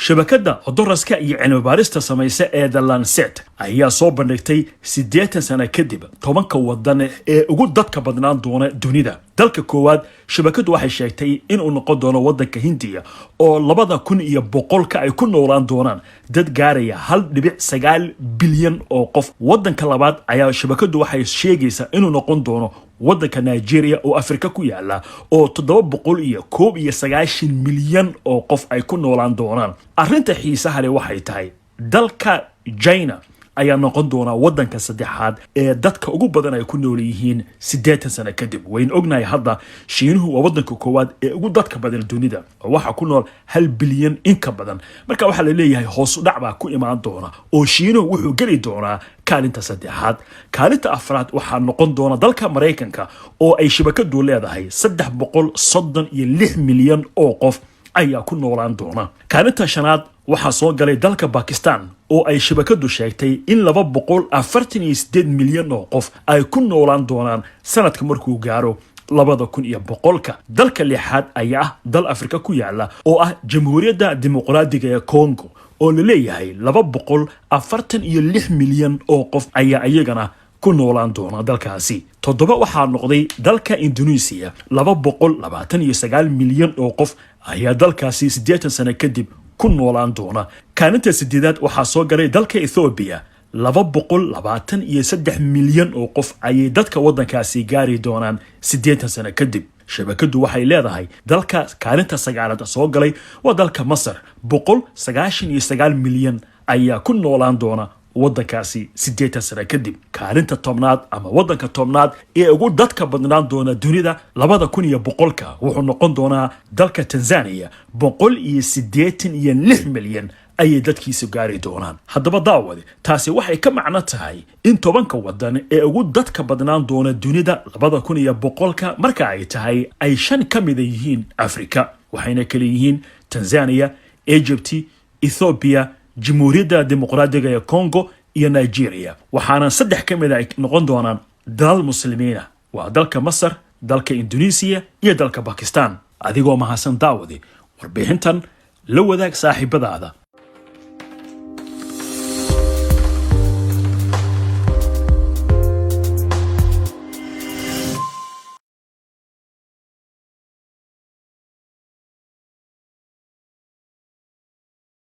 shabakada cuduraska iyo cilmi baarista samaysa ee The Lancet ayaa soo bandhigtay 80 sano kadib 10 wadan ee ugu dadka badnaan doona dunida. dalka koowaad shabakadu waxay sheegtay in uu noqon doono wadanka Hindiya oo 2100 ay ku noolaan doonaan dad gaaraya 1.9 bilyan oo qof. wadanka labaad ayaa shabakadu waxay sheegaysaa inuu noqon doono wadanka Nigeria oo Afrika ku yaala oo 791 milyan oo qof ay ku noolaan doonaan. arrinta xiisaha leh waxay tahay dalka China ayaa noqon doona wadanka saddexaad ee dadka ugu badan ay ku nool yihiin 80 sano kadib. wayn ognahay hadda Shiinuhu waa wadanka koowaad ee ugu dadka badan dunida oo waxa ku nool 1 bilyan in ka badan. marka waxa la leeyahay hoos u dhac baa ku imaan doona oo Shiinuhu wuxuu gali doonaa kaalinta saddexaad. kaalinta afraad waxaa noqon doona dalka Mareykanka oo ay shabakadu leedahay 336 milyan oo qof ayaa ku noolaan doona. kaalinta shanaad waxaa soo galay dalka Pakistan oo ay shabakadu sheegtay in 248 milyan oo qof ay ku noolaan doonaan sanadka markuu gaaro 2100. dalka lixaad ayaa dal Afrika ku yaala oo ah Jamhuuriyadda Dimuqraadiga ee Congo oo la leeyahay 246 milyan oo qof ayaa iyagana ku noolaan doona dalkaasi. toddoba waxaa noqday dalka Indonesia 229 milyan oo qof ayaa dalkaasi 80 sano kadib ku noolaan doona. kaalinta sideedaad waxaa soo galay dalka Ethiopia 223 milyan oo qof ayay dadka wadankaasi gaari doonaan 80 sano kadib. shabakadu waxay leedahay dalka kaalinta sagaalaad soo galay waa dalka Masar 199 milyan ayaa ku noolaan doona wadankaasi 80 sano kadib. kaalinta tobnaad ama wadanka tobnaad ee ugu dadka badnaan doona dunida 2100 wuxuu noqon doonaa dalka Tanzania 186 milyan ayay dadkiisu gaari doonaan. haddaba daawade taasi waxay ka macno tahay in 10 wadan ee ugu dadka badnaan doona dunida 2100 marka ay tahay ay 5 ka mid yihiin Afrika, waxayna kala yihiin Tanzania, Egypt, Ethiopia, Jamhuuriyadda Dimuqraadiga ee Congo iyo Nigeria. waxaana 3 ka mid ay noqon doonaan dalal muslimiina, waa dalka Masar, dalka Indonesia iyo dalka Pakistan. adigoo mahadsan daawade warbixintan la wadaag saaxiibadaada.